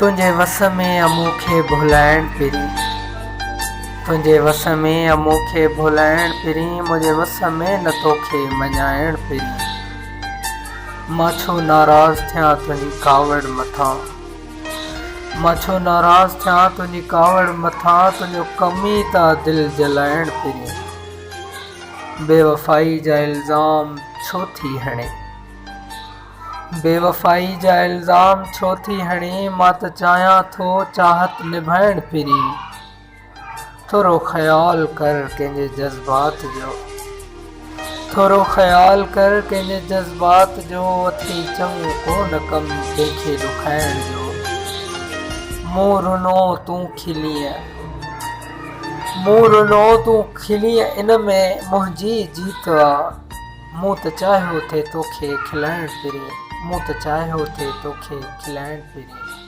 तुंहिंजे वस में अमूखे भुलाइण पिरी, तुंहिंजे वस में अमूखे भुलाइण पिरी, मुंहिंजे वस में न तोखे मञाइण पिरी। मां छो नाराज़ थियां तुंहिंजी कावड़ मथां, मां छो नाराज़ थियां तुंहिंजी कावड़ मथां, तुंहिंजो कमी था दिलि जलाइण पिरी। बेवफ़ाई जा इल्ज़ाम छो थी हणे, बेवफ़ाई जा इल्ज़ाम छो थी हणे, मां त चाहियां थो चाहत निभाइण पिरी। थोरो ख़्याल कर कंहिंजे जज़्बात जो, थोरो ख़्याल कर कंहिंजे जज़्बात जो, अथई चङो कोन कम कंहिंखे ॾुखाइण जो। मूं रुनो तूं खिलीअ, मूं रुनो तूं खिलीअ, इन में मुंहिंजी जीत आ। मूं त चाहियो थे तोखे खिलाइण पिरी, मूं त चाहियो थे तोखे खिलाइण पिरी।